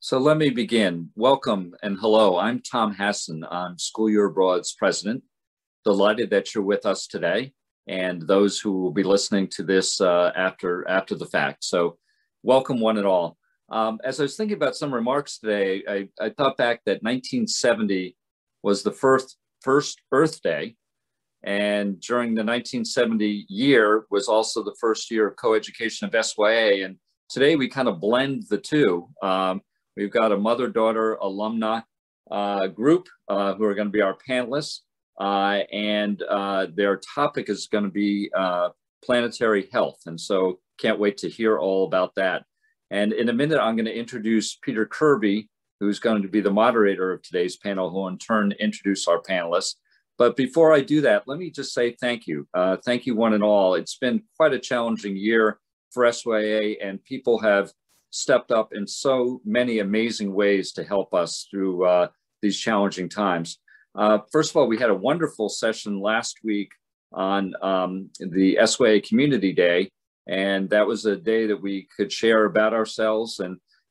So let me begin. Welcome and hello. I'm Tom Hassan. I'm School Year Abroad's president. Delighted that you're with us today, and those who will be listening to this after the fact. So welcome one and all. As I was thinking about some remarks today, I thought back that 1970 was the first Earth Day, and during the 1970 year was also the first year of coeducation of SYA. And today we kind of blend the two. We've got a mother-daughter alumni group who are going to be our panelists, and their topic is going to be planetary health. And so can't wait to hear all about that. And in a minute, I'm going to introduce Peter Kirby, who's going to be the moderator of today's panel, who in turn introduce our panelists. But before I do that, let me just say thank you. Thank you one and all. It's been quite a challenging year for SYA, and people have stepped up in so many amazing ways to help us through these challenging times. First of all, we had a wonderful session last week on the SYA Community Day, and that was a day that we could share about ourselves,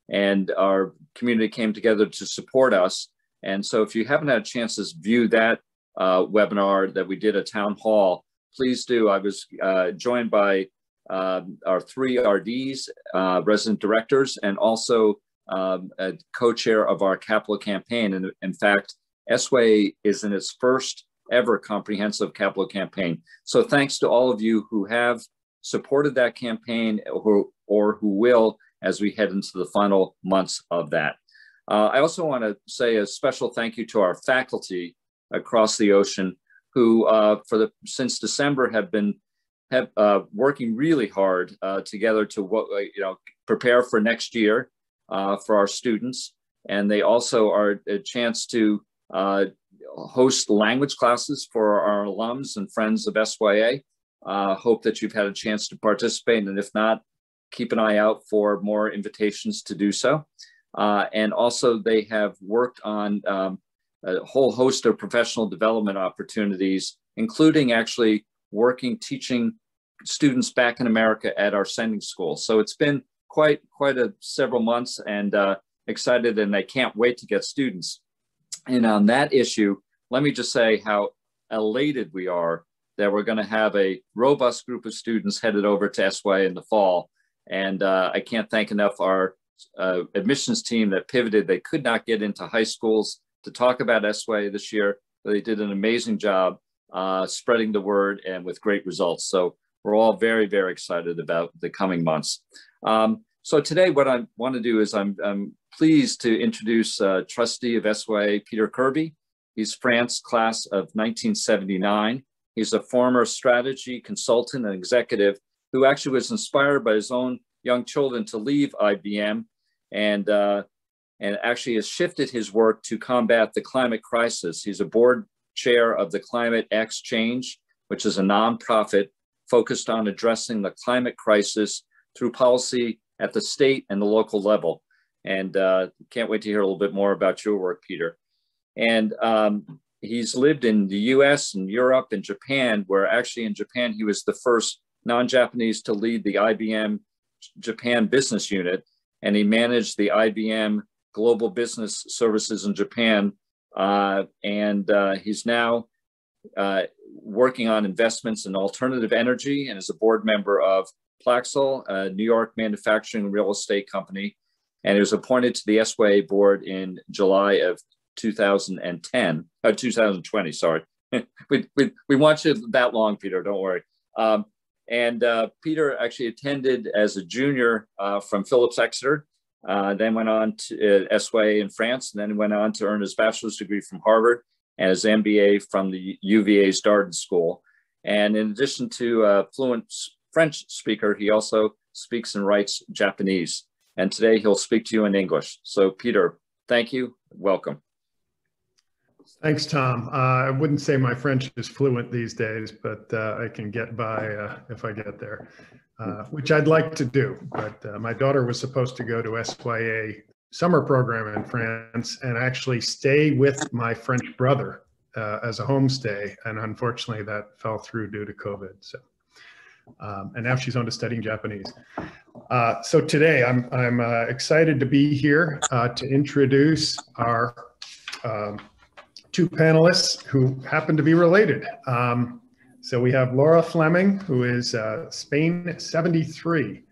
and our community came together to support us. And so if you haven't had a chance to view that webinar that we did at Town Hall, please do. I was joined by our three RDs, resident directors, and also a co-chair of our capital campaign. And in fact, SYA is in its first ever comprehensive capital campaign. So thanks to all of you who have supported that campaign or who will as we head into the final months of that. I also want to say a special thank you to our faculty across the ocean who since December have been working really hard together to prepare for next year for our students. And they also are a chance to host language classes for our alums and friends of SYA. Hope that you've had a chance to participate, and if not, keep an eye out for more invitations to do so. And also they have worked on a whole host of professional development opportunities, including actually teaching students back in America at our sending school. So it's been quite several months, and excited, and I can't wait to get students. And on that issue, let me just say how elated we are that we're going to have a robust group of students headed over to SYA in the fall. And I can't thank enough our admissions team that pivoted. They could not get into high schools to talk about SYA this year, but they did an amazing job spreading the word, and with great results. So we're all very, very excited about the coming months. So today what I want to do is I'm pleased to introduce trustee of SYA, Peter Kirby. He's France class of 1979. He's a former strategy consultant and executive who actually was inspired by his own young children to leave IBM, and actually has shifted his work to combat the climate crisis. He's a board chair of the Climate X Change, which is a nonprofit focused on addressing the climate crisis through policy at the state and the local level. And can't wait to hear a little bit more about your work, Peter. And he's lived in the US and Europe and Japan, where actually in Japan, he was the first non-Japanese to lead the IBM Japan business unit. And he managed the IBM Global Business Services in Japan. He's now working on investments in alternative energy, and is a board member of Plaxel, a New York manufacturing real estate company. And he was appointed to the SYA board in July of 2020, sorry. we want you that long, Peter, don't worry. Peter actually attended as a junior from Phillips Exeter, then went on to SYA in France, and then went on to earn his bachelor's degree from Harvard and his MBA from the UVA's Darden School. And in addition to a fluent French speaker, he also speaks and writes Japanese. And today he'll speak to you in English. So Peter, thank you, welcome. Thanks, Tom. I wouldn't say my French is fluent these days, but I can get by if I get there, which I'd like to do. But my daughter was supposed to go to SYA summer program in France and actually stay with my French brother as a homestay. And unfortunately, that fell through due to COVID. So And now she's on to studying Japanese. So today I'm excited to be here to introduce our two panelists who happen to be related. So we have Lora Fleming, who is Spain 73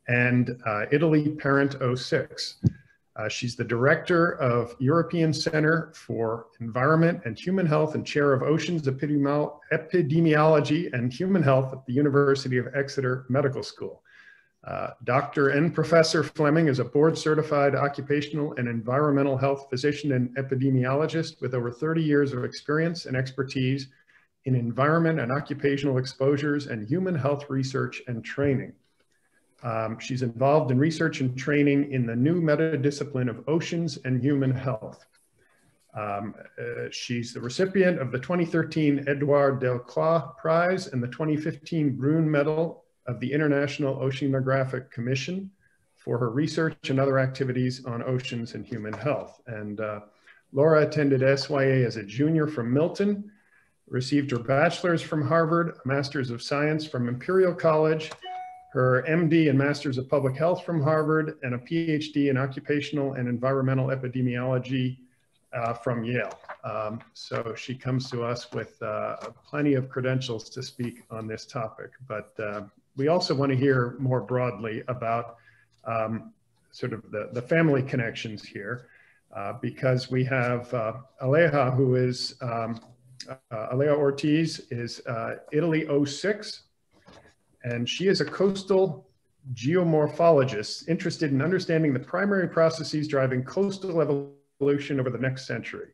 and Italy parent 06. She's the director of European Center for Environment and Human Health and chair of Oceans Epidemiology and Human Health at the University of Exeter Medical School. Dr. and Professor Fleming is a board certified occupational and environmental health physician and epidemiologist with over 30 years of experience and expertise in environment and occupational exposures and human health research and training. She's involved in research and training in the new meta-discipline of oceans and human health. She's the recipient of the 2013 Edouard Delcroix Prize and the 2015 Brune Medal of the International Oceanographic Commission for her research and other activities on oceans and human health. And Lora attended SYA as a junior from Milton, received her bachelor's from Harvard, a master's of science from Imperial College, her MD and Masters of Public Health from Harvard, and a PhD in Occupational and Environmental Epidemiology from Yale. So she comes to us with plenty of credentials to speak on this topic. But we also want to hear more broadly about sort of the family connections here, because we have Aleja, who is, Aleja Ortiz is Italy 06. And she is a coastal geomorphologist interested in understanding the primary processes driving coastal evolution over the next century.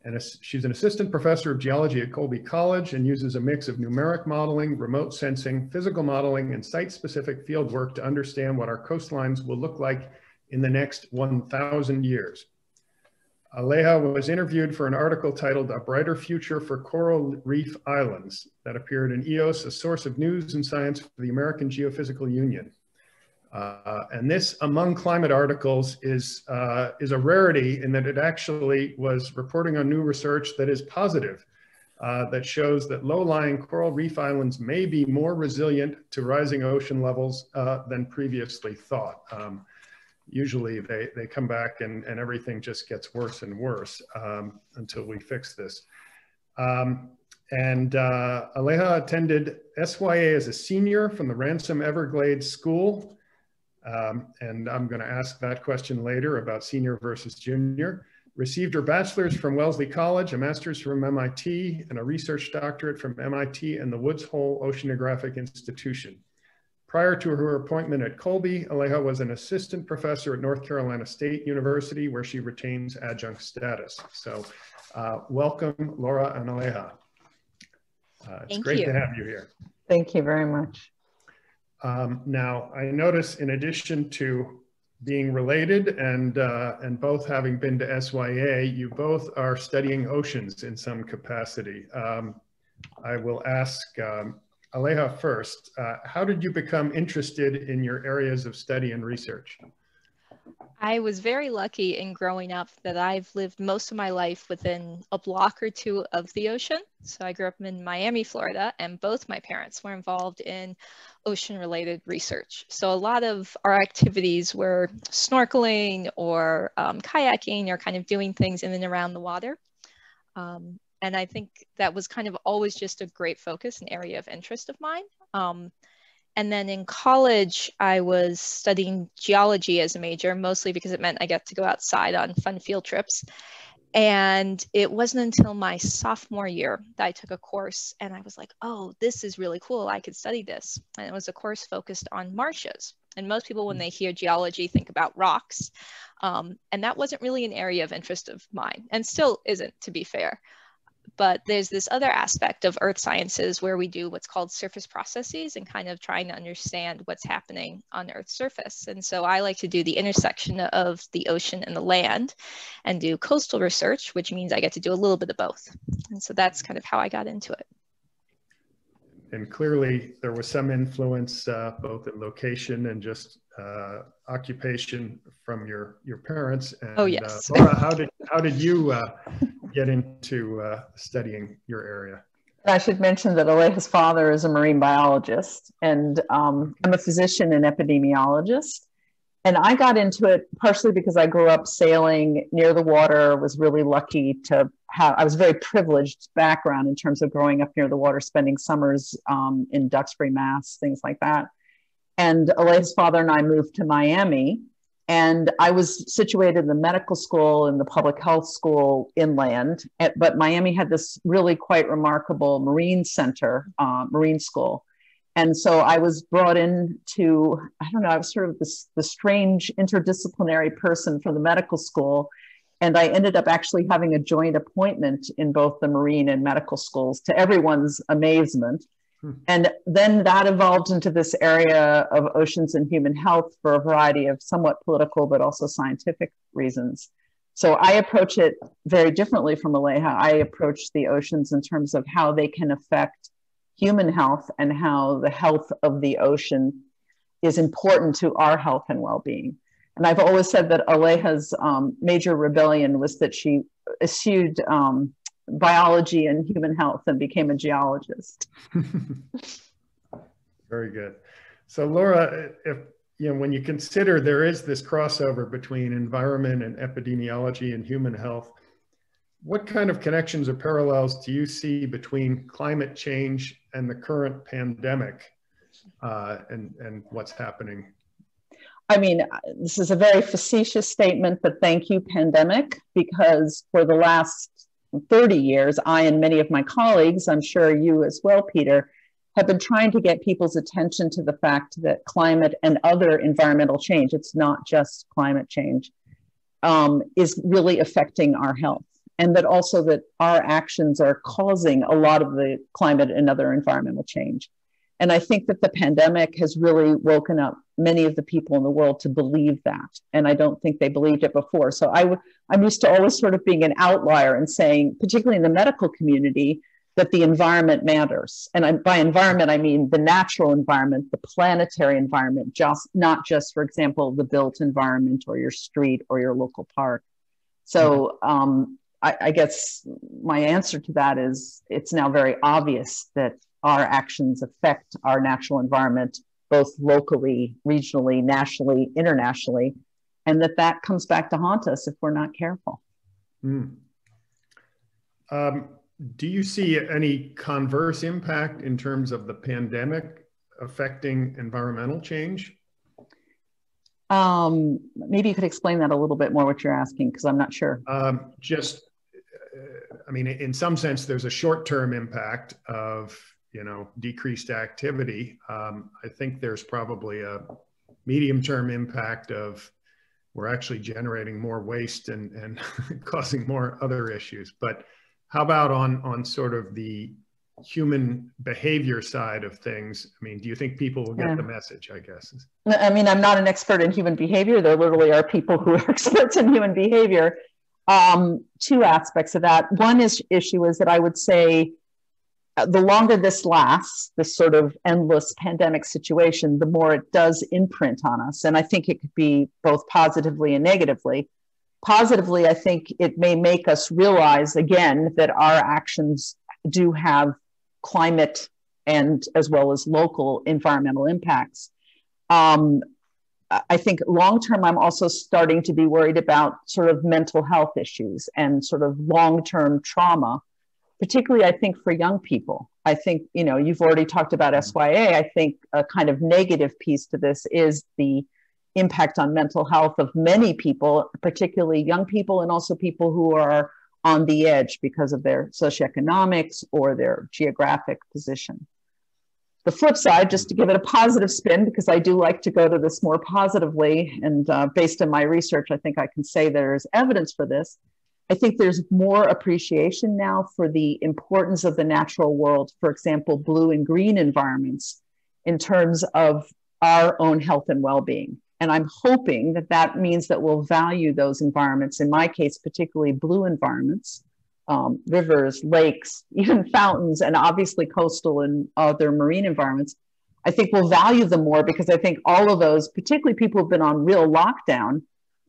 And she's an assistant professor of geology at Colby College and uses a mix of numeric modeling, remote sensing, physical modeling, and site-specific field work to understand what our coastlines will look like in the next 1,000 years. Leija was interviewed for an article titled "A Brighter Future for Coral Reef Islands" that appeared in EOS, a source of news and science for the American Geophysical Union. And this, among climate articles, is a rarity in that it actually was reporting on new research that is positive, that shows that low-lying coral reef islands may be more resilient to rising ocean levels than previously thought. Usually they come back and everything just gets worse and worse until we fix this. Aleja attended SYA as a senior from the Ransom Everglades School. And I'm going to ask that question later about senior versus junior. Received her bachelor's from Wellesley College, a master's from MIT, and a research doctorate from MIT and the Woods Hole Oceanographic Institution. Prior to her appointment at Colby, Aleja was an assistant professor at North Carolina State University, where she retains adjunct status. So welcome, Lora and Aleja. It's great to have you here. Thank you very much. Now, I notice in addition to being related and both having been to SYA, you both are studying oceans in some capacity. I will ask Aleja first, how did you become interested in your areas of study and research? I was very lucky in growing up that I've lived most of my life within a block or two of the ocean. So I grew up in Miami, Florida, and both my parents were involved in ocean-related research. So a lot of our activities were snorkeling or kayaking or kind of doing things in and around the water. And I think that was kind of always just a great focus, an area of interest of mine. And then in college, I was studying geology as a major, mostly because it meant I got to go outside on fun field trips. And it wasn't until my sophomore year that I took a course and I was like, oh, this is really cool. I could study this. And it was a course focused on marshes. And most people, when they hear geology, think about rocks. And that wasn't really an area of interest of mine, and still isn't, to be fair. But there's this other aspect of earth sciences where we do what's called surface processes and kind of trying to understand what's happening on the Earth's surface. And so I like to do the intersection of the ocean and the land and do coastal research, which means I get to do a little bit of both. And so that's kind of how I got into it. And clearly there was some influence both in location and just occupation from your parents. And, oh, yes. Lora, how did you get into studying your area? I should mention that Aleja's father is a marine biologist, and I'm a physician and epidemiologist. And I got into it partially because I grew up sailing near the water, was really lucky to have, I was very privileged background in terms of growing up near the water, spending summers in Duxbury, Mass, things like that. And Aleja's father and I moved to Miami, and I was situated in the medical school and the public health school inland, but Miami had this really quite remarkable marine center, marine school. And so I was brought in to, I don't know, I was sort of the strange interdisciplinary person from the medical school. And I ended up actually having a joint appointment in both the marine and medical schools, to everyone's amazement. And then that evolved into this area of oceans and human health for a variety of somewhat political, but also scientific reasons. So I approach it very differently from Aleja. I approach the oceans in terms of how they can affect human health and how the health of the ocean is important to our health and well-being. And I've always said that Aleja's major rebellion was that she eschewed biology and human health and became a geologist. Very good. So Lora, if when you consider there is this crossover between environment and epidemiology and human health, what kind of connections or parallels do you see between climate change and the current pandemic and what's happening? I mean, this is a very facetious statement, but thank you, pandemic, because for the last 30 years, I and many of my colleagues, I'm sure you as well, Peter, have been trying to get people's attention to the fact that climate and other environmental change, it's not just climate change, is really affecting our health. And that also that our actions are causing a lot of the climate and other environmental change. And I think that the pandemic has really woken up many of the people in the world to believe that. And I don't think they believed it before. So I'm used to always sort of being an outlier and saying, particularly in the medical community, that the environment matters. And by environment, I mean the natural environment, the planetary environment, not just, for example, the built environment or your street or your local park. So I guess my answer to that is it's now very obvious that our actions affect our natural environment, both locally, regionally, nationally, internationally, and that comes back to haunt us if we're not careful. Do you see any converse impact in terms of the pandemic affecting environmental change? Maybe you could explain that a little bit more, what you're asking, because I'm not sure. I mean, in some sense, there's a short-term impact of, decreased activity. I think there's probably a medium-term impact of we're actually generating more waste and causing more other issues. But how about on sort of the human behavior side of things? I mean, do you think people will get the message, I guess? I mean, I'm not an expert in human behavior. There literally are people who are experts in human behavior. Two aspects of that. One issue is that I would say the longer this lasts, this sort of endless pandemic situation, the more it does imprint on us. And I think it could be both positively and negatively. Positively, I think it may make us realize again that our actions do have climate and as well as local environmental impacts. I think long-term, I'm also starting to be worried about sort of mental health issues and sort of long-term trauma, particularly I think for young people. I think, you've already talked about SYA. I think a kind of negative piece to this is the impact on mental health of many people, particularly young people and also people who are on the edge because of their socioeconomics or their geographic position. The flip side, just to give it a positive spin, because I do like to go to this more positively, and based on my research, I think I can say there's evidence for this. I think there's more appreciation now for the importance of the natural world, for example, blue and green environments, in terms of our own health and well-being. And I'm hoping that that means that we'll value those environments, in my case, particularly blue environments, rivers, lakes, even fountains, and obviously coastal and other marine environments. I think we'll value them more because I think all of those, particularly people who've been on real lockdown,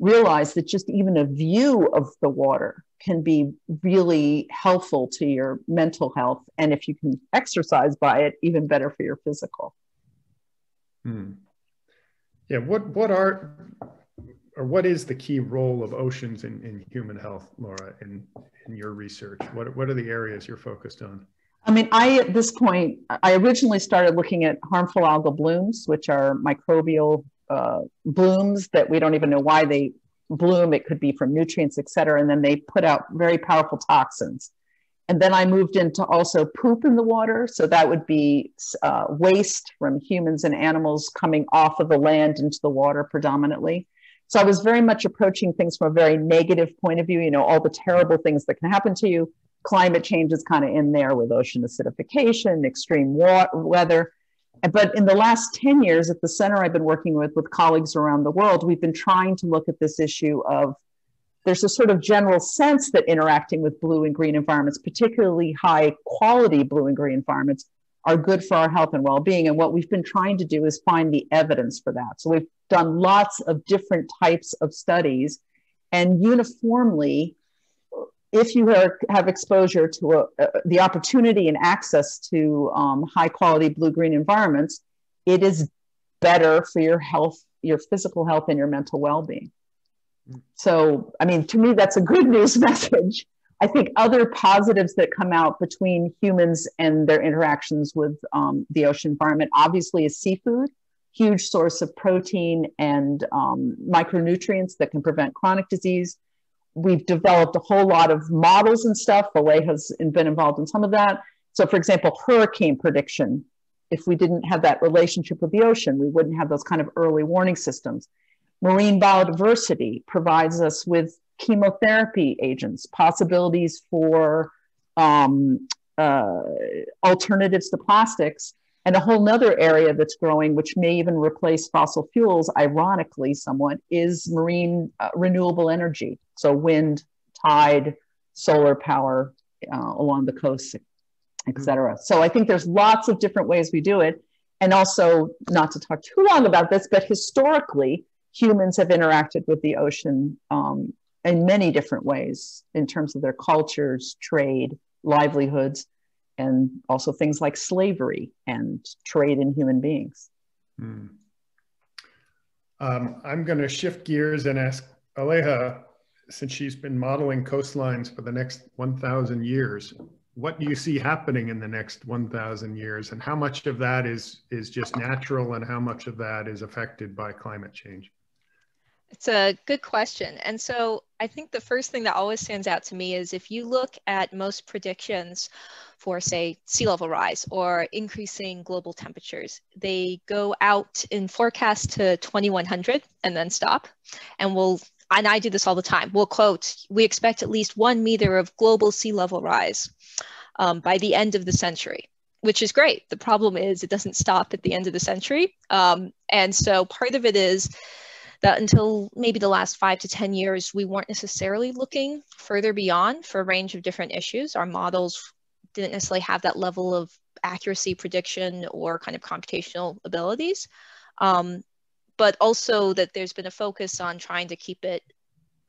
realize that just even a view of the water can be really helpful to your mental health. And if you can exercise by it, even better for your physical. Yeah, what is the key role of oceans in human health, Lora, in your research? What are the areas you're focused on? I mean, at this point, I originally started looking at harmful algal blooms, which are microbial blooms that we don't even know why they bloom. It could be from nutrients, et cetera. And then they put out very powerful toxins. And then I moved into also poop in the water. So that would be waste from humans and animals coming off of the land into the water predominantly. So I was very much approaching things from a very negative point of view, you know, all the terrible things that can happen to you. Climate change is kind of in there with ocean acidification, extreme weather. But in the last 10 years at the center I've been working with colleagues around the world, we've been trying to look at this issue of, there's a sort of general sense that interacting with blue and green environments, particularly high quality blue and green environments, are good for our health and well-being. And what we've been trying to do is find the evidence for that. So we've done lots of different types of studies, and uniformly, if you have exposure to the opportunity and access to high quality blue-green environments, it is better for your health, your physical health, and your mental well-being. So, I mean, to me, that's a good news message. I think other positives that come out between humans and their interactions with the ocean environment, obviously, is seafood, huge source of protein and micronutrients that can prevent chronic disease. We've developed a whole lot of models and stuff. Leija has been involved in some of that. So, for example, hurricane prediction. If we didn't have that relationship with the ocean, we wouldn't have those kind of early warning systems. Marine biodiversity provides us with chemotherapy agents, possibilities for alternatives to plastics. And a whole nother area that's growing, which may even replace fossil fuels, ironically somewhat, is marine renewable energy. So wind, tide, solar power along the coast, et cetera. So I think there's lots of different ways we do it. And also, not to talk too long about this, but historically, humans have interacted with the ocean in many different ways in terms of their cultures, trade, livelihoods, and also things like slavery and trade in human beings. I'm going to shift gears and ask Aleja, since she's been modeling coastlines for the next 1,000 years, what do you see happening in the next 1,000 years? And how much of that is just natural and how much of that is affected by climate change? It's a good question. And so I think the first thing that always stands out to me is if you look at most predictions for, say, sea level rise or increasing global temperatures, they go out in forecast to 2100 and then stop. And I do this all the time, we'll quote, we expect at least 1 meter of global sea level rise by the end of the century, which is great. The problem is it doesn't stop at the end of the century. And so part of it is that until maybe the last 5 to 10 years, we weren't necessarily looking further beyond for a range of different issues. Our models didn't necessarily have that level of accuracy, prediction, or kind of computational abilities. But also that there's been a focus on trying to keep it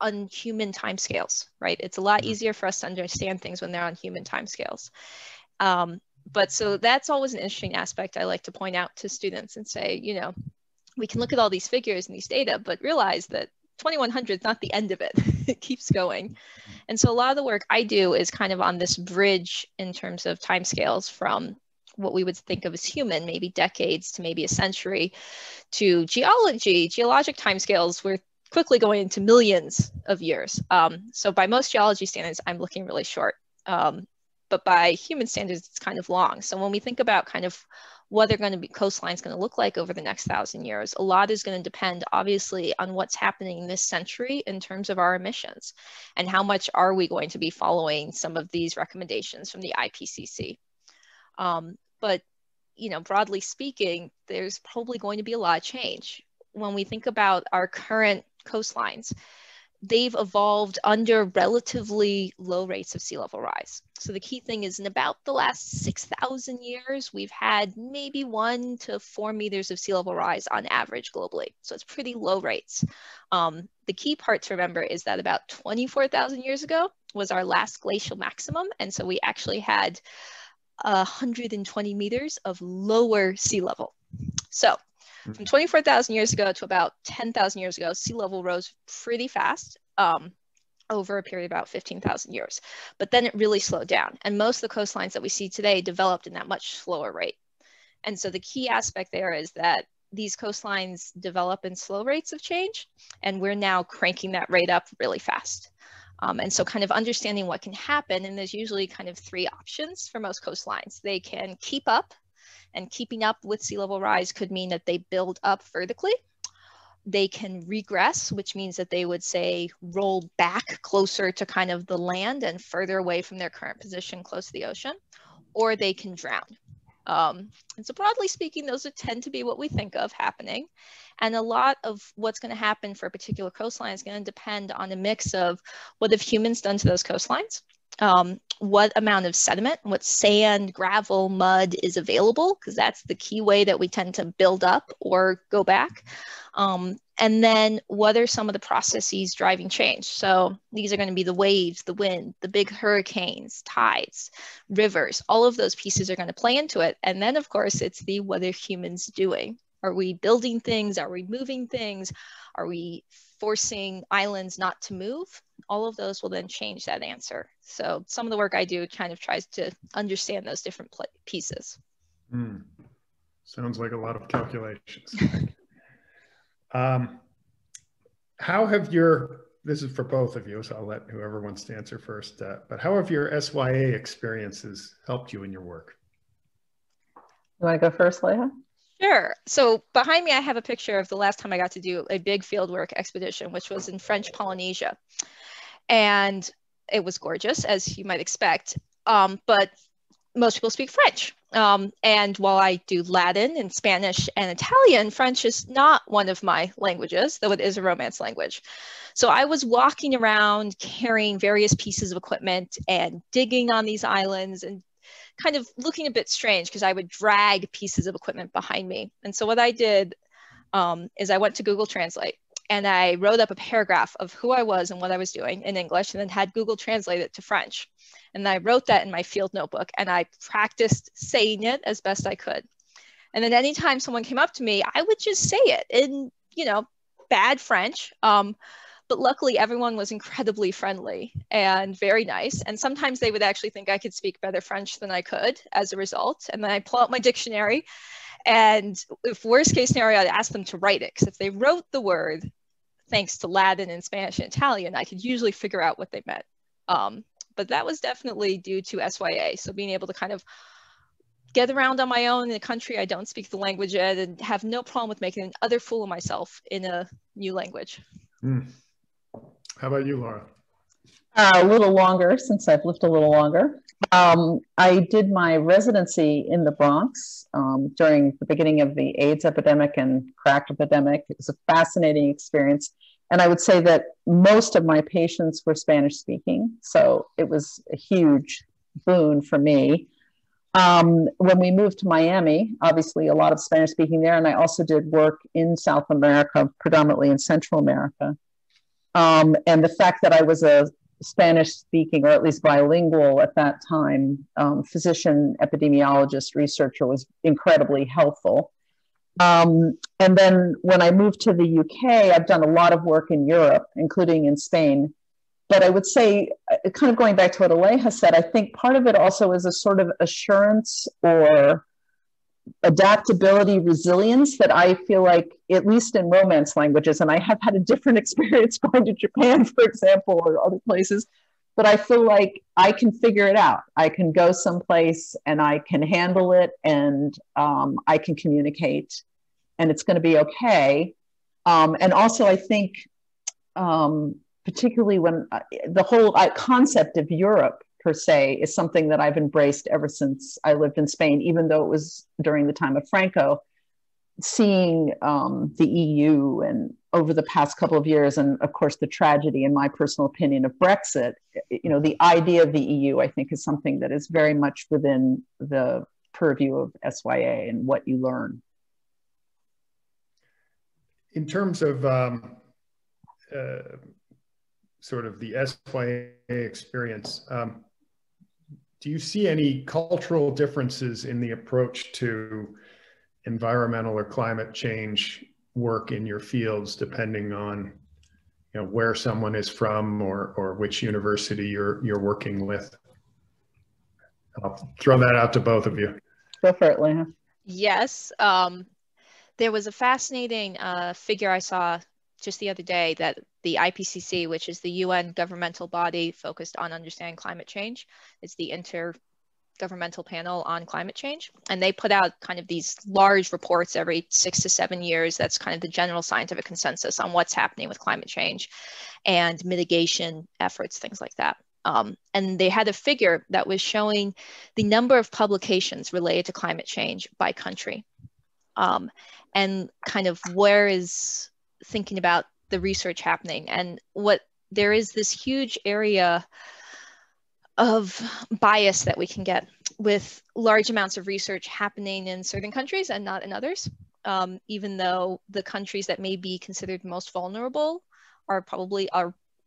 on human timescales, right? It's a lot easier for us to understand things when they're on human timescales. But so that's always an interesting aspect I like to point out to students and say, you know, we can look at all these figures and these data, but realize that 2100 is not the end of it. It keeps going. And so a lot of the work I do is kind of on this bridge in terms of timescales from what we would think of as human, maybe decades to maybe a century, to geologic timescales. We're quickly going into millions of years. So by most geology standards, I'm looking really short. But by human standards, it's kind of long. So when we think about kind of what they're going to be coastlines going to look like over the next 1,000 years, a lot is going to depend obviously on what's happening in this century in terms of our emissions and how much are we going to be following some of these recommendations from the IPCC. But, you know, broadly speaking, there's probably going to be a lot of change. When we think about our current coastlines, they've evolved under relatively low rates of sea level rise. So the key thing is in about the last 6,000 years, we've had maybe 1 to 4 meters of sea level rise on average globally. So it's pretty low rates. The key part to remember is that about 24,000 years ago was our last glacial maximum. And so we actually had 120 meters of lower sea level. So from 24,000 years ago to about 10,000 years ago, sea level rose pretty fast over a period of about 15,000 years. But then it really slowed down. And most of the coastlines that we see today developed in that much slower rate. And so the key aspect there is that these coastlines develop in slow rates of change, and we're now cranking that rate up really fast. And so kind of understanding what can happen, and there's usually kind of 3 options for most coastlines. They can keep up, and keeping up with sea level rise could mean that they build up vertically. They can regress, which means that they would say roll back closer to kind of the land and further away from their current position close to the ocean, or they can drown. And so broadly speaking, those tend to be what we think of happening. And a lot of what's going to happen for a particular coastline is going to depend on a mix of what have humans done to those coastlines, what amount of sediment, what sand, gravel, mud is available, because that's the key way that we tend to build up or go back. And then what are some of the processes driving change? So these are going to be the waves, the wind, the big hurricanes, tides, rivers, all of those pieces are going to play into it. And then of course it's the what are humans doing? Are we building things? Are we moving things? Are we forcing islands not to move? All of those will then change that answer. So some of the work I do kind of tries to understand those different pieces. Sounds like a lot of calculations. How have this is for both of you, so I'll let whoever wants to answer first, but how have your SYA experiences helped you in your work? You want to go first, Leija? Sure. So behind me, I have a picture of the last time I got to do a big fieldwork expedition, which was in French Polynesia. And it was gorgeous, as you might expect, but most people speak French. And while I do Latin and Spanish and Italian, French is not one of my languages, though it is a Romance language. So I was walking around carrying various pieces of equipment and digging on these islands and kind of looking a bit strange because I would drag pieces of equipment behind me. And so what I did is I went to Google Translate and I wrote up a paragraph of who I was and what I was doing in English, and then had Google translate it to French. And I wrote that in my field notebook and I practiced saying it as best I could. And then anytime someone came up to me, I would just say it in, bad French. But luckily everyone was incredibly friendly and very nice. And sometimes they would actually think I could speak better French than I could as a result. And then I pull out my dictionary, and if worst case scenario, I'd ask them to write it. Because if they wrote the word, thanks to Latin and Spanish and Italian, I could usually figure out what they meant. But that was definitely due to SYA. So being able to kind of get around on my own in a country I don't speak the language in, and have no problem with making an utter fool of myself in a new language. How about you, Lora? A little longer, since I've lived a little longer. I did my residency in the Bronx during the beginning of the AIDS epidemic and crack epidemic. It was a fascinating experience. And I would say that most of my patients were Spanish speaking. So it was a huge boon for me. When we moved to Miami, obviously a lot of Spanish speaking there. And I also did work in South America, predominantly in Central America. And the fact that I was a Spanish speaking, or at least bilingual at that time, physician, epidemiologist, researcher was incredibly helpful. And then when I moved to the UK, I've done a lot of work in Europe, including in Spain. But I would say, kind of going back to what Leija said, I think part of it also is a sort of assurance or adaptability, resilience that I feel like, at least in Romance languages, and I have had a different experience going to Japan, for example, or other places, but I feel like I can figure it out. I can go someplace and I can handle it, and I can communicate, and it's going to be okay. And also I think, particularly when the whole concept of Europe per se is something that I've embraced ever since I lived in Spain, even though it was during the time of Franco, seeing the EU and over the past couple of years, and of course the tragedy, in my personal opinion, of Brexit, you know, the idea of the EU, I think, is something that is very much within the purview of SYA and what you learn. In terms of sort of the SYA experience, do you see any cultural differences in the approach to environmental or climate change work in your fields, depending on, you know, where someone is from or which university you're working with? I'll throw that out to both of you. Go for it, Leija. Yes. There was a fascinating figure I saw just the other day that the IPCC, which is the UN governmental body focused on understanding climate change, it's the Intergovernmental Panel on Climate Change. And they put out kind of these large reports every 6 to 7 years. That's kind of the general scientific consensus on what's happening with climate change and mitigation efforts, things like that. And they had a figure that was showing the number of publications related to climate change by country. And kind of where is thinking about the research happening, and what there is this huge area of bias that we can get with large amounts of research happening in certain countries and not in others, even though the countries that may be considered most vulnerable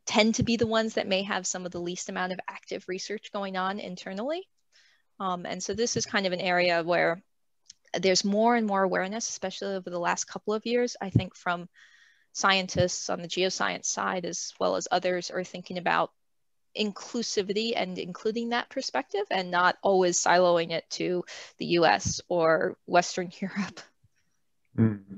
tend to be the ones that may have some of the least amount of active research going on internally. And so this is kind of an area where there's more and more awareness, especially over the last couple of years, I think, from scientists on the geoscience side, as well as others, are thinking about inclusivity and including that perspective and not always siloing it to the US or Western Europe. Mm-hmm.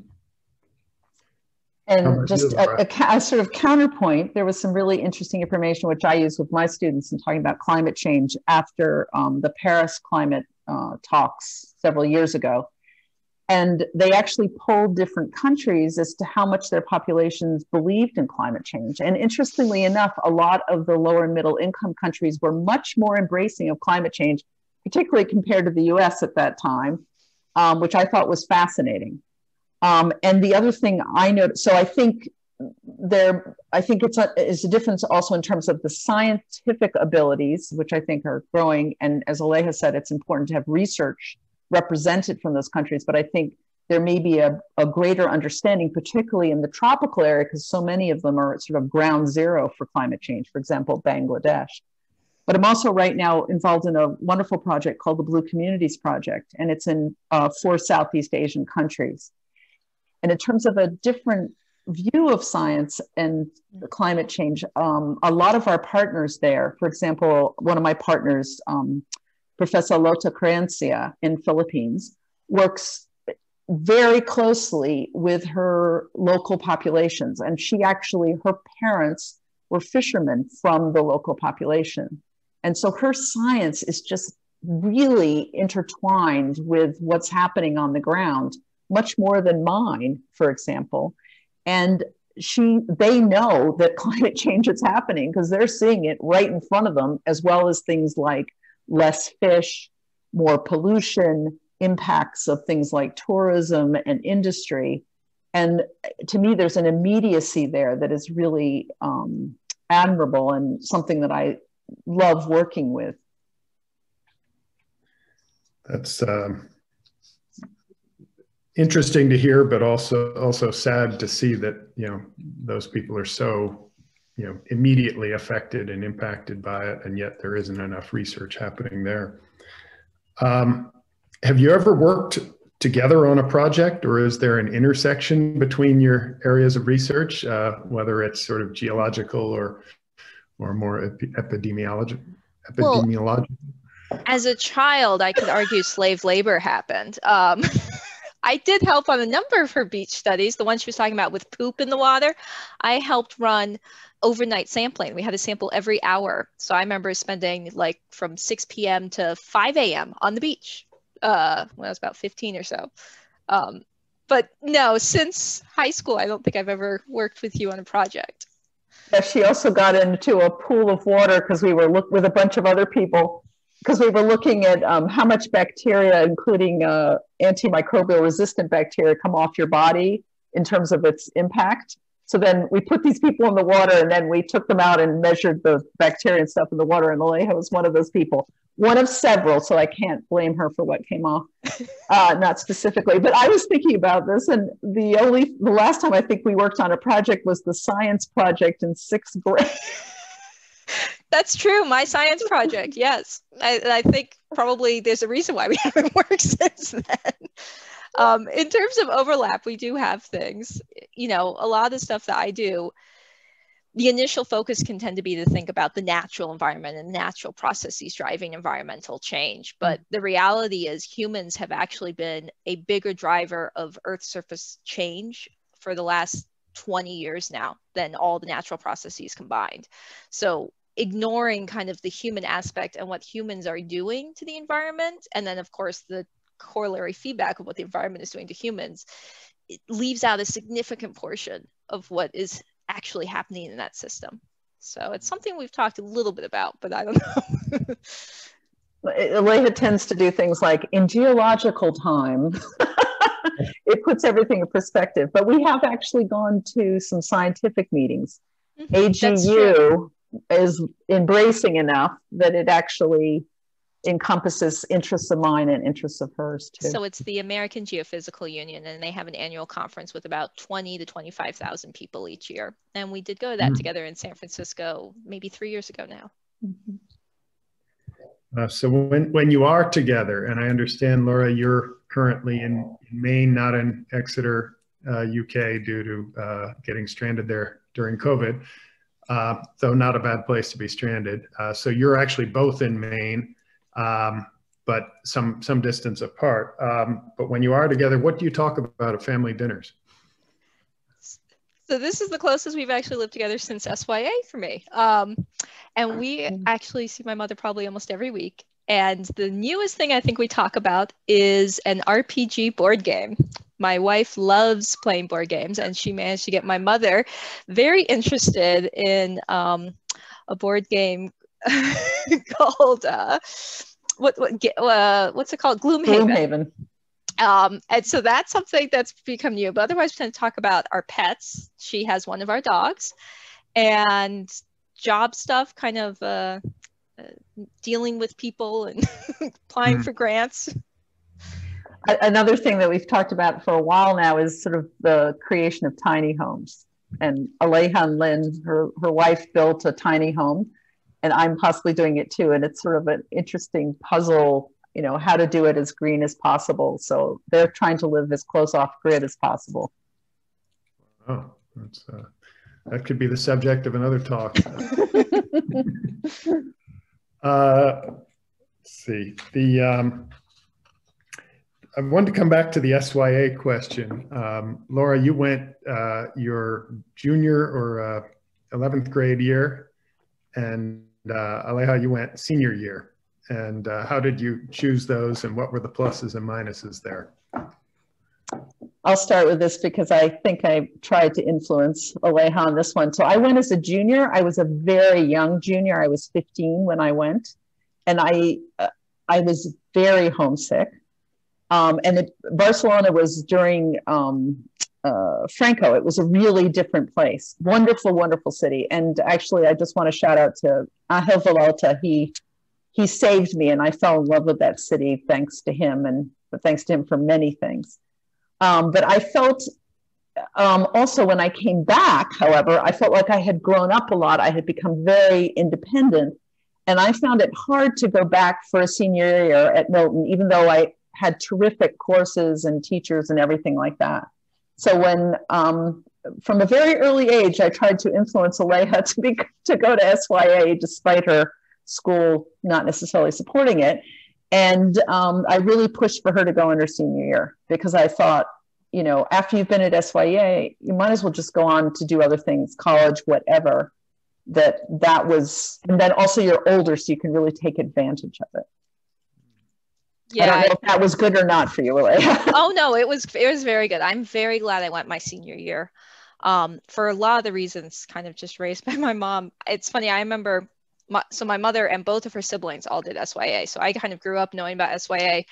And just a sort of counterpoint, there was some really interesting information which I use with my students in talking about climate change after the Paris climate talks several years ago. And they actually polled different countries as to how much their populations believed in climate change. And interestingly enough, a lot of the lower and middle income countries were much more embracing of climate change, particularly compared to the US at that time, which I thought was fascinating. And the other thing I noticed, so I think it's a difference also in terms of the scientific abilities, which I think are growing. And as Leija said, it's important to have research represented from those countries. But I think there may be a greater understanding, particularly in the tropical area, because so many of them are sort of ground zero for climate change, for example, Bangladesh. But I'm also right now involved in a wonderful project called the Blue Communities Project, and it's in 4 Southeast Asian countries. And in terms of a different view of science and climate change, a lot of our partners there, for example, one of my partners, Professor Lota Creencia in Philippines, works very closely with her local populations. And her parents were fishermen from the local population. And so her science is just really intertwined with what's happening on the ground, much more than mine, for example. And they know that climate change is happening because they're seeing it right in front of them, as well as things like less fish, more pollution, impacts of things like tourism and industry. And to me, there's an immediacy there that is really admirable and something that I love working with. That's interesting to hear, but also sad to see that, you know, those people are so, you know, immediately affected and impacted by it, and yet there isn't enough research happening there. Have you ever worked together on a project, or is there an intersection between your areas of research, whether it's sort of geological or more epidemiological? Well, as a child, I could argue slave labor happened. I did help on a number of her beach studies, the one she was talking about with poop in the water. I helped run overnight sampling. We had to sample every hour. So I remember spending like from 6 p.m. to 5 a.m. on the beach when I was about 15 or so. But no, since high school, I don't think I've ever worked with you on a project. Yeah, she also got into a pool of water because we were with a bunch of other people, because we were looking at how much bacteria, including antimicrobial resistant bacteria, come off your body in terms of its impact. So then we put these people in the water, and then we took them out and measured the bacteria and stuff in the water. And Leija was one of those people, one of several. So I can't blame her for what came off, not specifically. But I was thinking about this, and the last time I think we worked on a project was the science project in 6th grade. That's true. My science project. Yes. I think probably there's a reason why we haven't worked since then. In terms of overlap, we do have things, you know, a lot of the stuff that I do, the initial focus can tend to be to think about the natural environment and natural processes driving environmental change. But the reality is humans have actually been a bigger driver of Earth surface change for the last 20 years now than all the natural processes combined. So ignoring kind of the human aspect and what humans are doing to the environment, and then of course the corollary feedback of what the environment is doing to humans, it leaves out a significant portion of what is actually happening in that system. So it's something we've talked a little bit about, but I don't know. Leija tends to do things like in geological time. It puts everything in perspective. But we have actually gone to some scientific meetings. AGU is embracing enough that it actually encompasses interests of mine and interests of hers too. So it's the American Geophysical Union, and they have an annual conference with about 20 to 25,000 people each year. And we did go to that together in San Francisco, maybe 3 years ago now. So when you are together, and I understand, Lora, you're currently in Maine, not in Exeter, UK, due to getting stranded there during COVID, though not a bad place to be stranded. So you're actually both in Maine, but some distance apart. But when you are together, what do you talk about at family dinners? So this is the closest we've actually lived together since SYA for me. And we actually see my mother probably almost every week. And the newest thing I think we talk about is an RPG board game. My wife loves playing board games, and she managed to get my mother very interested in a board game called what's it called? Gloomhaven. And so that's something that's become new. But otherwise, we tend to talk about our pets. She has one of our dogs, and job stuff, kind of dealing with people and applying for grants. Another thing that we've talked about for a while now is sort of the creation of tiny homes. And Aleja and Lynn, her wife, built a tiny home, and I'm possibly doing it too. And it's sort of an interesting puzzle, you know, how to do it as green as possible. So they're trying to live as close off grid as possible. Oh, that's that could be the subject of another talk. Let's see. I wanted to come back to the SYA question. Lora, you went your junior or 11th grade year, and Aleja, you went senior year. And how did you choose those, and what were the pluses and minuses there? I'll start with this because I think I tried to influence Aleja on this one. So I went as a junior. I was a very young junior. I was 15 when I went, and I was very homesick. And Barcelona was during Franco. It was a really different place. Wonderful, wonderful city. And actually, I just want to shout out to Angel Villalta. He saved me, and I fell in love with that city thanks to him, and thanks to him for many things. But I felt also when I came back, however, I felt like I had grown up a lot. I had become very independent, and I found it hard to go back for a senior year at Milton, even though I had terrific courses and teachers and everything like that. So when, from a very early age, I tried to influence Aleja to go to SYA despite her school not necessarily supporting it. And I really pushed for her to go in her senior year because I thought, you know, after you've been at SYA, you might as well just go on to do other things, college, whatever. That was, and then also you're older, so you can really take advantage of it. Yeah, I don't know if that was good or not for you, Leija. Oh no, it was very good. I'm very glad I went my senior year, for a lot of the reasons kind of just raised by my mom. It's funny, I remember, my mother and both of her siblings all did SYA, so I kind of grew up knowing about SYA,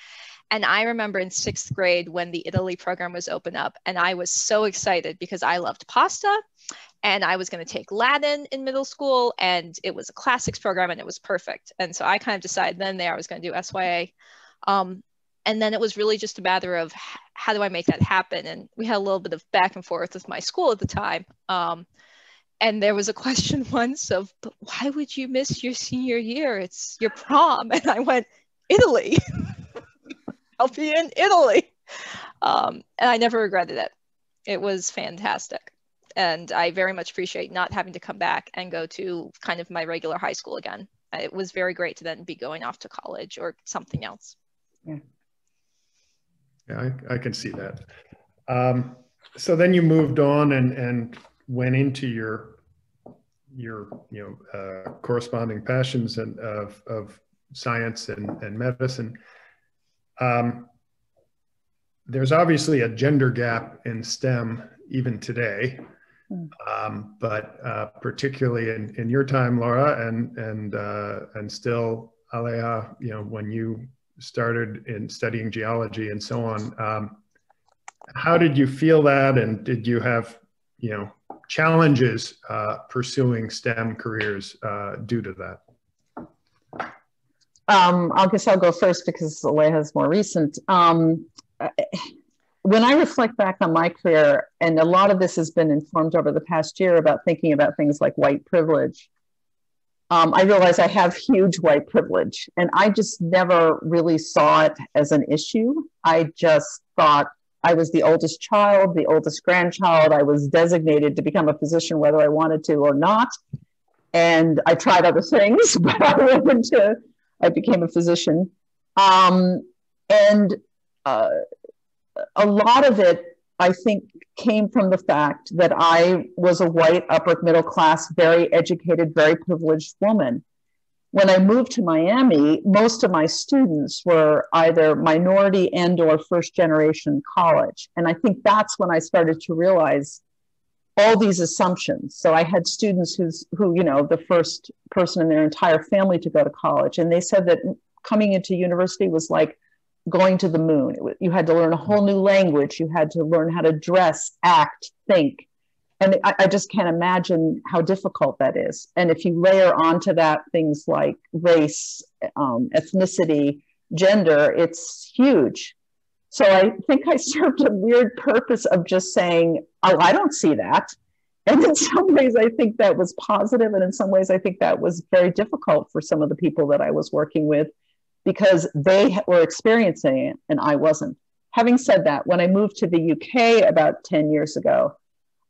And I remember in 6th grade when the Italy program was open up, and I was so excited because I loved pasta and I was going to take Latin in middle school, and it was a classics program and it was perfect. And so I kind of decided then there I was going to do SYA. And then it was really just a matter of how do I make that happen? And we had a little bit of back and forth with my school at the time. And there was a question once of, but why would you miss your senior year? It's your prom. And I went, Italy. I'll be in Italy. And I never regretted it. It was fantastic. And I very much appreciate not having to come back and go to kind of my regular high school again. It was very great to then be going off to college or something else. Yeah, I can see that. So then you moved on and went into your corresponding passions and of science and medicine. There's obviously a gender gap in STEM even today, but particularly in your time, Lora, and still, Aleja, when you started in studying geology and so on, how did you feel that, and did you have challenges pursuing STEM careers due to that? I guess I'll go first because Aleja is more recent. When I reflect back on my career, and a lot of this has been informed over the past year about thinking about things like white privilege, I realize I have huge white privilege, and I just never really saw it as an issue. I just thought I was the oldest child, the oldest grandchild. I was designated to become a physician whether I wanted to or not. And I tried other things, but I became a physician. And a lot of it, I think, came from the fact that I was a white, upper middle class, very educated, very privileged woman. When I moved to Miami, most of my students were either minority and or first generation college. And I think that's when I started to realize all these assumptions. So I had students who, the first person in their entire family to go to college. And they said that coming into university was like going to the moon. You had to learn a whole new language. You had to learn how to dress, act, think. And I just can't imagine how difficult that is. And if you layer onto that things like race, ethnicity, gender, it's huge. So I think I served a weird purpose of just saying, oh, I don't see that. And in some ways, I think that was positive. And in some ways, I think that was very difficult for some of the people that I was working with because they were experiencing it and I wasn't. Having said that, when I moved to the UK about 10 years ago,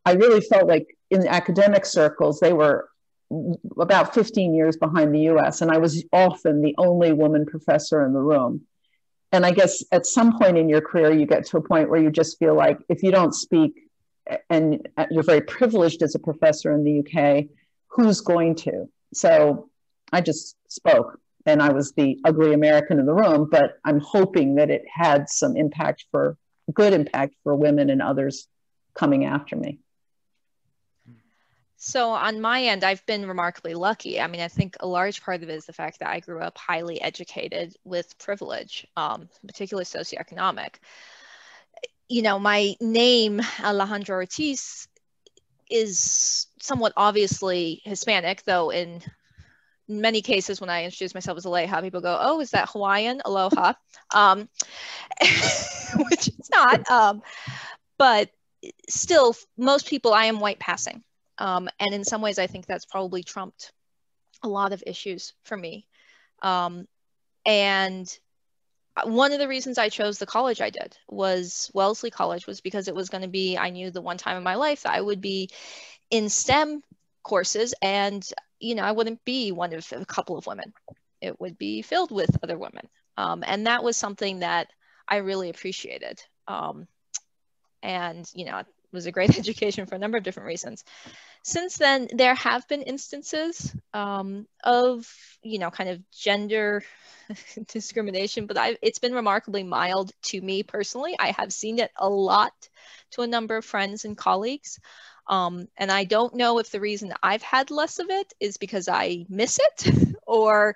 I really felt like in the academic circles, they were about 15 years behind the US. And I was often the only woman professor in the room. And I guess at some point in your career, you get to a point where you just feel like if you don't speak and you're very privileged as a professor in the UK, who's going to? So I just spoke and I was the ugly American in the room, but I'm hoping that it had some good impact for women and others coming after me. So on my end, I've been remarkably lucky. I mean, I think a large part of it is the fact that I grew up highly educated with privilege, particularly socioeconomic. My name, Alejandra Ortiz, is somewhat obviously Hispanic, though in many cases when I introduce myself as Leija, people go, oh, is that Hawaiian? Aloha, which it's not. But still, most people, I am white passing. And in some ways, I think that's probably trumped a lot of issues for me. And one of the reasons I chose the college I did was Wellesley College was because it was going to be, I knew the one time in my life that I would be in STEM courses and, I wouldn't be one of a couple of women. It would be filled with other women. And that was something that I really appreciated. And, it was a great education for a number of different reasons. Since then, there have been instances of, kind of gender discrimination, but it's been remarkably mild to me personally. I have seen it a lot to a number of friends and colleagues. And I don't know if the reason I've had less of it is because I miss it or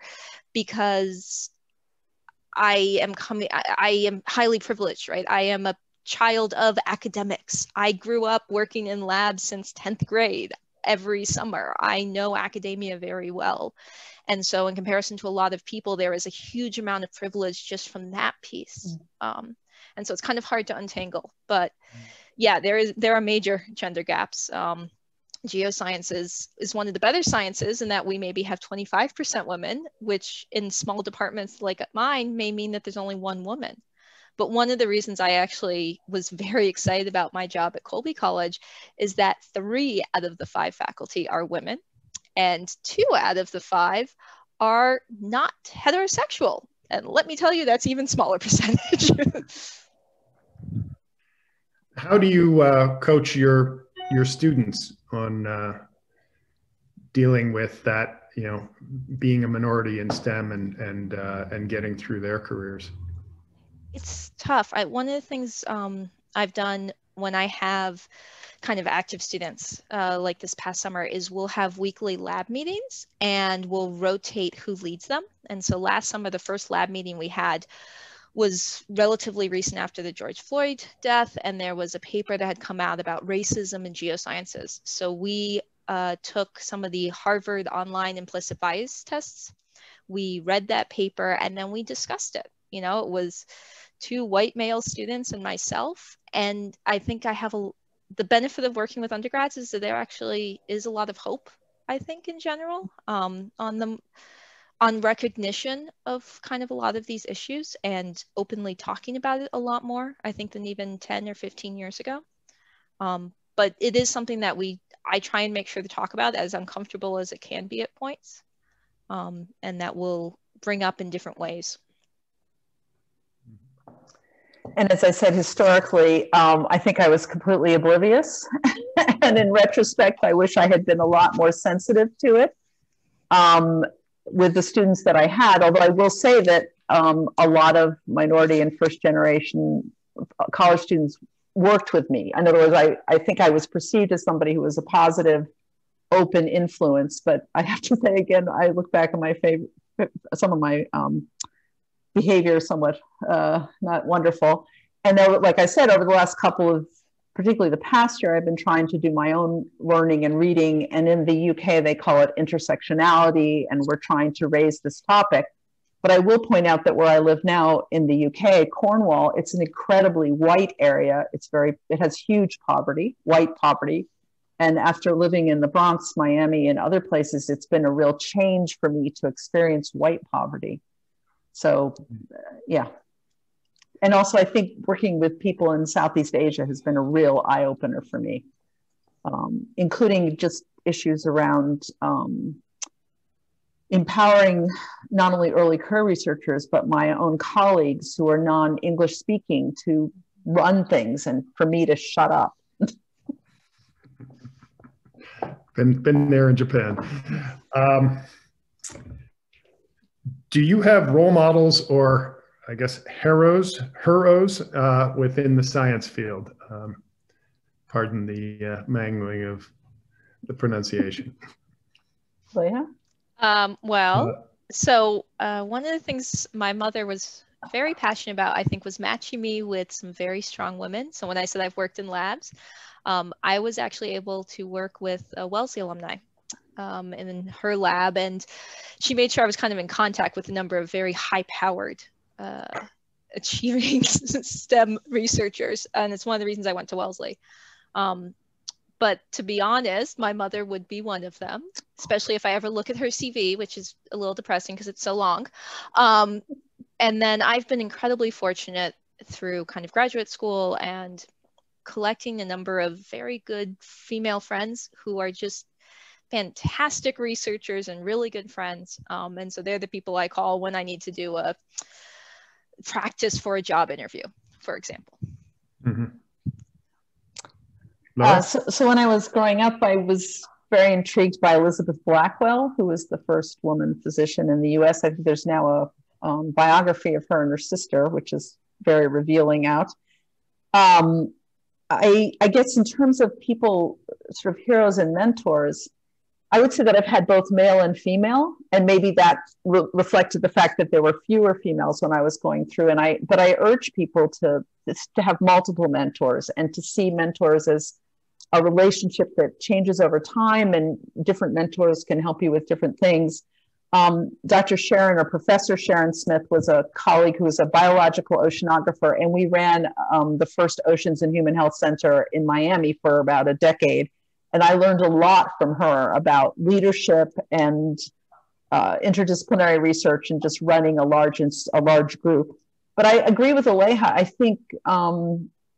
because I am highly privileged, right? I am a child of academics. I grew up working in labs since 10th grade every summer. I know academia very well. And so in comparison to a lot of people, there is a huge amount of privilege just from that piece. And so it's kind of hard to untangle. But yeah, there are major gender gaps. Geosciences is one of the better sciences in that we maybe have 25% women, which in small departments like mine may mean that there's only one woman. But one of the reasons I actually was very excited about my job at Colby College is that 3 out of the 5 faculty are women, and 2 out of the 5 are not heterosexual. And let me tell you, that's even smaller percentage. How do you coach your students on dealing with that, you know, being a minority in STEM and getting through their careers? It's tough. One of the things I've done when I have kind of active students, like this past summer, is we'll have weekly lab meetings and we'll rotate who leads them. And so last summer, the first lab meeting we had was relatively recent after the George Floyd death, and there was a paper that had come out about racism in geosciences. So we took some of the Harvard online implicit bias tests. We read that paper and then we discussed it. You know, it was 2 white male students and myself. And I think I have the benefit of working with undergrads is that there actually is a lot of hope, I think, in general, on recognition of kind of a lot of these issues and openly talking about it a lot more, I think, than even 10 or 15 years ago. But it is something that I try and make sure to talk about, as uncomfortable as it can be at points, and that we'll bring up in different ways. And as I said, historically, I think I was completely oblivious. And in retrospect, I wish I had been a lot more sensitive to it with the students that I had. Although I will say that a lot of minority and first generation college students worked with me. In other words, I think I was perceived as somebody who was a positive, open influence. But I have to say, again, I look back at my some of my behavior somewhat not wonderful. And then, like I said, over the last couple of, particularly the past year, I've been trying to do my own learning and reading. And in the UK, they call it intersectionality, and we're trying to raise this topic. But I will point out that where I live now in the UK, Cornwall, it's an incredibly white area. It has huge poverty, white poverty. And after living in the Bronx, Miami, and other places, it's been a real change for me to experience white poverty. So, yeah. And also, I think working with people in Southeast Asia has been a real eye-opener for me, including just issues around empowering not only early career researchers, but my own colleagues who are non-English speaking to run things and for me to shut up. Been there in Japan. Do you have role models or, I guess, heroes within the science field? Pardon the mangling of the pronunciation. Leija? So one of the things my mother was very passionate about, I think, was matching me with some very strong women. So when I said I've worked in labs, I was actually able to work with a Wellesley alumni in her lab, and she made sure I was kind of in contact with a number of very high-powered achieving STEM researchers, and it's one of the reasons I went to Wellesley. But to be honest, my mother would be one of them, especially if I ever look at her CV, which is a little depressing because it's so long. And then I've been incredibly fortunate through kind of graduate school and collecting a number of very good female friends who are just fantastic researchers and really good friends. And so they're the people I call when I need to do a practice for a job interview, for example. Mm-hmm. So when I was growing up, I was very intrigued by Elizabeth Blackwell, who was the first woman physician in the US. I think there's now a biography of her and her sister, which is very revealing out. I guess in terms of people, sort of heroes and mentors, I would say that I've had both male and female, and maybe that reflected the fact that there were fewer females when I was going through. But I urge people to have multiple mentors and to see mentors as a relationship that changes over time, and different mentors can help you with different things. Dr. Sharon, or Professor Sharon Smith, was a colleague who was a biological oceanographer, and we ran the first Oceans and Human Health Center in Miami for about a decade. And I learned a lot from her about leadership and interdisciplinary research and just running a large group. But I agree with Leija. I think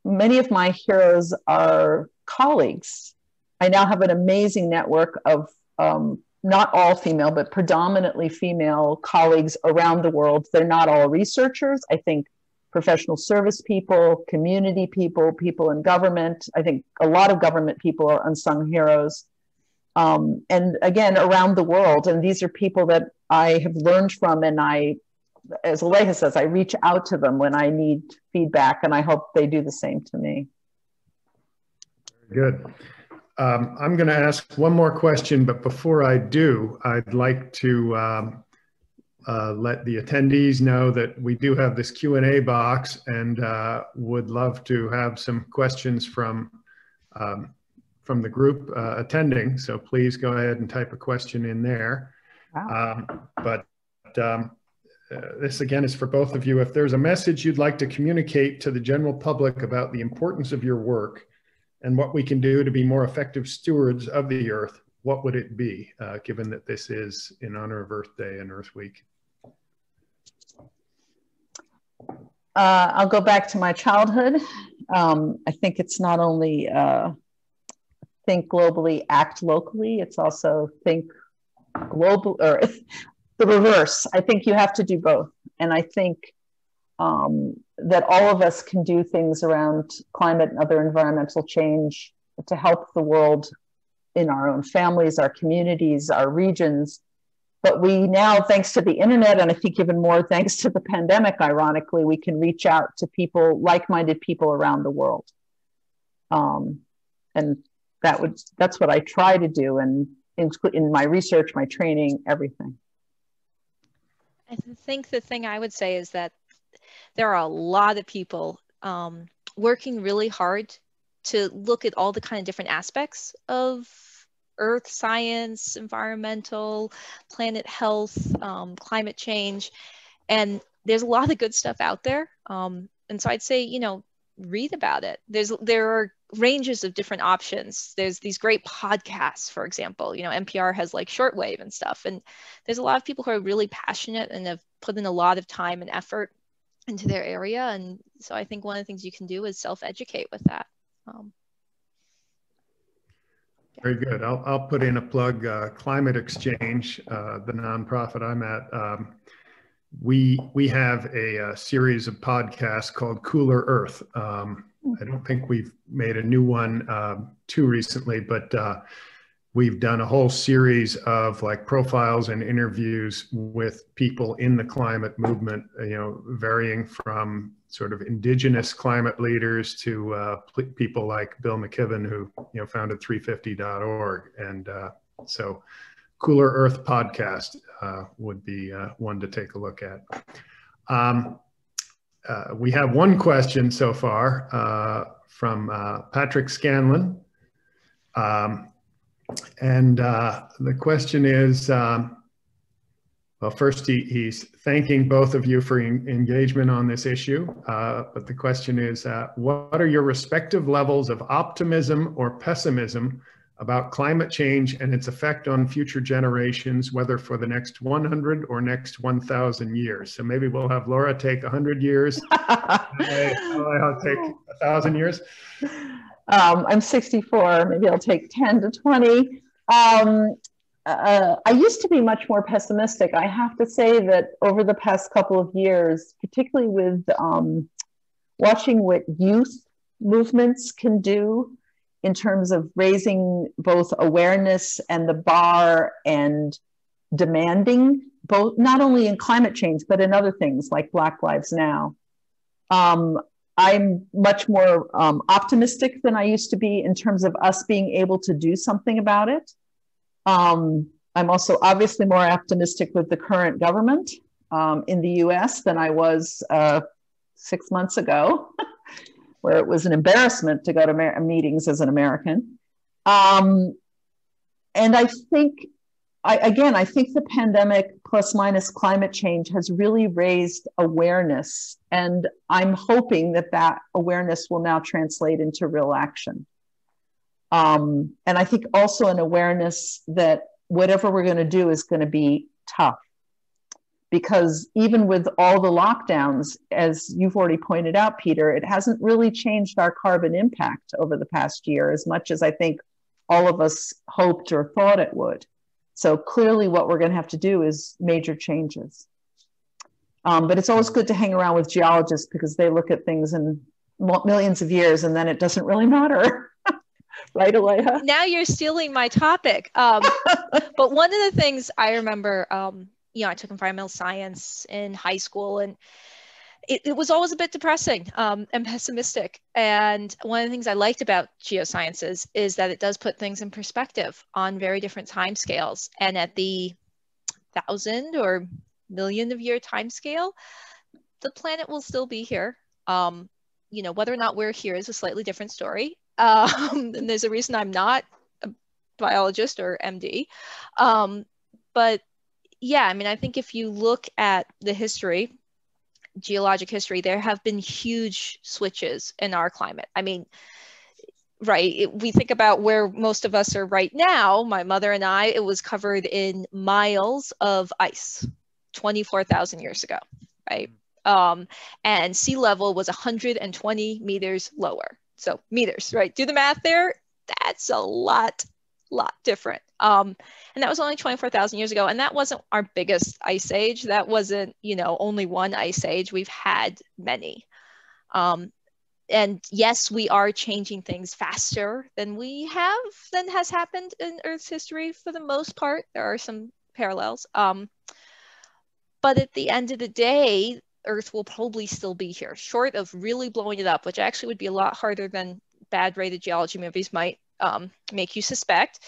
many of my heroes are colleagues. I now have an amazing network of not all female, but predominantly female colleagues around the world. They're not all researchers. I think professional service people, community people, people in government. I think a lot of government people are unsung heroes. And again, around the world. And these are people that I have learned from, and as Leija says, I reach out to them when I need feedback, and I hope they do the same to me. Very good. I'm going to ask one more question, but before I do, I'd like to let the attendees know that we do have this Q&A box, and would love to have some questions from the group attending. So please go ahead and type a question in there. Wow. This again is for both of you. If there's a message you'd like to communicate to the general public about the importance of your work and what we can do to be more effective stewards of the Earth, what would it be, given that this is in honor of Earth Day and Earth Week? I'll go back to my childhood. I think it's not only think globally, act locally, it's also think global, or the reverse. I think you have to do both. And I think that all of us can do things around climate and other environmental change to help the world in our own families, our communities, our regions. But we now, thanks to the internet, and I think even more thanks to the pandemic, ironically, we can reach out to people, like-minded people around the world. And that's what I try to do, and in my research, my training, everything. I think the thing I would say is that there are a lot of people working really hard to look at all the kind of different aspects of earth science, environmental, planet health, climate change. And there's a lot of good stuff out there. And so I'd say, read about it. There are ranges of different options. There's these great podcasts, for example, NPR has like shortwave and stuff. And there's a lot of people who are really passionate and have put in a lot of time and effort into their area. And so I think one of the things you can do is self-educate with that. Very good. I'll put in a plug, Climate Exchange, the nonprofit I'm at. We have a series of podcasts called Cooler Earth. I don't think we've made a new one too recently, but we've done a whole series of like profiles and interviews with people in the climate movement, varying from sort of indigenous climate leaders to people like Bill McKibben, who founded 350.org. And so Cooler Earth podcast would be one to take a look at. We have one question so far from Patrick Scanlon. And the question is, well, first he's thanking both of you for engagement on this issue. But the question is, what are your respective levels of optimism or pessimism about climate change and its effect on future generations, whether for the next 100 or next 1,000 years? So maybe we'll have Lora take 100 years. I'll take 1,000 years. I'm 64. Maybe I'll take 10 to 20. I used to be much more pessimistic. I have to say that over the past couple of years, particularly with watching what youth movements can do in terms of raising both awareness and the bar and demanding both, not only in climate change, but in other things like Black Lives Now. I'm much more optimistic than I used to be in terms of us being able to do something about it. I'm also obviously more optimistic with the current government in the US than I was 6 months ago, where it was an embarrassment to go to meetings as an American. And I think, I think the pandemic plus minus climate change has really raised awareness. And I'm hoping that that awareness will now translate into real action. And I think also an awareness that whatever we're going to do is going to be tough. Because even with all the lockdowns, as you've already pointed out, Peter, it hasn't really changed our carbon impact over the past year as much as I think all of us hoped or thought it would. So clearly what we're going to have to do is major changes. But it's always good to hang around with geologists because they look at things in millions of years and then it doesn't really matter. Right, Leija? Now you're stealing my topic. But one of the things I remember, I took environmental science in high school, and it was always a bit depressing and pessimistic. And one of the things I liked about geosciences is that it does put things in perspective on very different time scales. And at the 1,000 or million of year time scale, the planet will still be here. Whether or not we're here is a slightly different story. And there's a reason I'm not a biologist or MD. But yeah, I mean, I think if you look at the history, geologic history, there have been huge switches in our climate. I mean, right, we think about where most of us are right now, my mother and I, it was covered in miles of ice 24,000 years ago, right? And sea level was 120 meters lower. So meters, right? Do the math there. That's a lot different. And that was only 24,000 years ago. And that wasn't our biggest ice age. That wasn't, only one ice age. We've had many. And yes, we are changing things faster than has happened in Earth's history for the most part. There are some parallels. But at the end of the day, Earth will probably still be here, short of really blowing it up, which actually would be a lot harder than bad rated geology movies might make you suspect.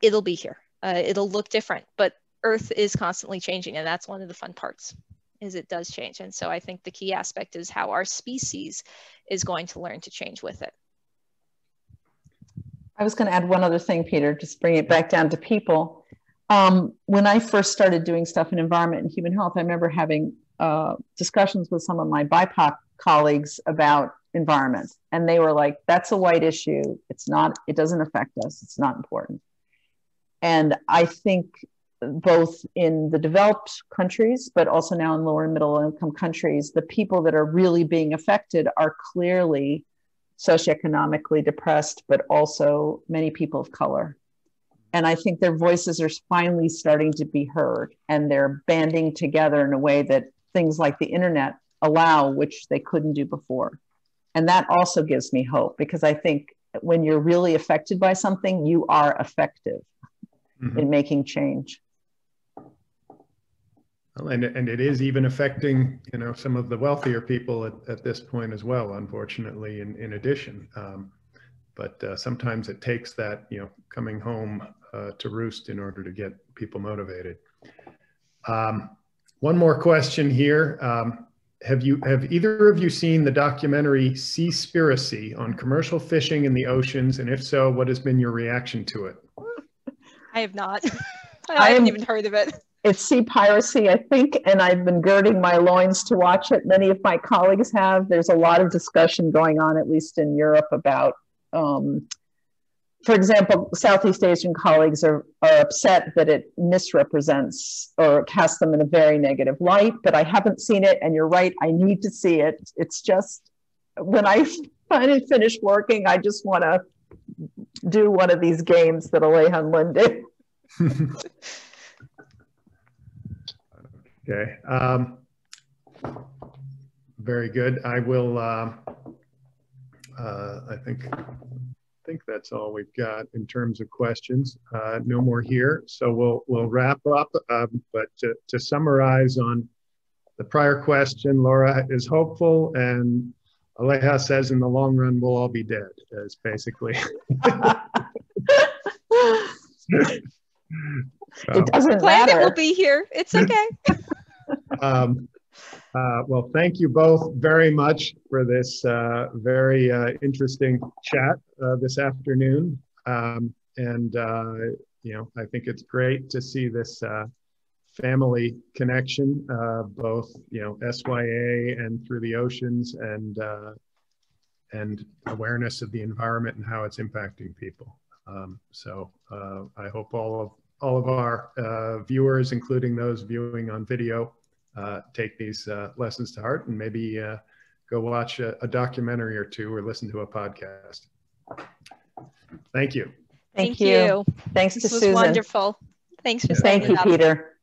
It'll be here. It'll look different, but Earth is constantly changing, and that's one of the fun parts, is it does change. And so I think the key aspect is how our species is going to learn to change with it. I was going to add one other thing, Peter, just bring it back down to people. When I first started doing stuff in environment and human health, I remember having discussions with some of my BIPOC colleagues about environment. And they were like, that's a white issue. It doesn't affect us. It's not important. And I think both in the developed countries, but also now in lower and middle income countries, the people that are really being affected are clearly socioeconomically depressed, but also many people of color. And I think their voices are finally starting to be heard, and they're banding together in a way that things like the internet allow, which they couldn't do before. And that also gives me hope, because I think when you're really affected by something, you are effective in making change. Well, and it is even affecting, some of the wealthier people at this point as well, unfortunately, in addition. But sometimes it takes that, coming home to roost in order to get people motivated. One more question here. Have either of you seen the documentary Seaspiracy on commercial fishing in the oceans? And if so, what has been your reaction to it? I have not. I haven't even heard of it. It's sea piracy, I think, and I've been girding my loins to watch it. Many of my colleagues have. There's a lot of discussion going on, at least in Europe, about, for example, Southeast Asian colleagues are upset that it misrepresents or casts them in a very negative light, but I haven't seen it, and you're right, I need to see it. It's just, when I finally finish working, I just want to do one of these games that Leija and Lynn did. Okay. Very good. I will, I think that's all we've got in terms of questions. No more here. So we'll wrap up. But to summarize on the prior question, Lora is hopeful, and Leija says in the long run, we'll all be dead, is basically. It doesn't Planet matter. will be here. It's okay. Well, thank you both very much for this very interesting chat this afternoon. You know, I think it's great to see this family connection, both, you know, SYA and through the oceans, and awareness of the environment and how it's impacting people. I hope all of our viewers, including those viewing on video, take these lessons to heart and maybe go watch a documentary or two or listen to a podcast. Thank you. Thank you. Thanks to Susan. This was wonderful. Thanks for Thank you, up. Peter.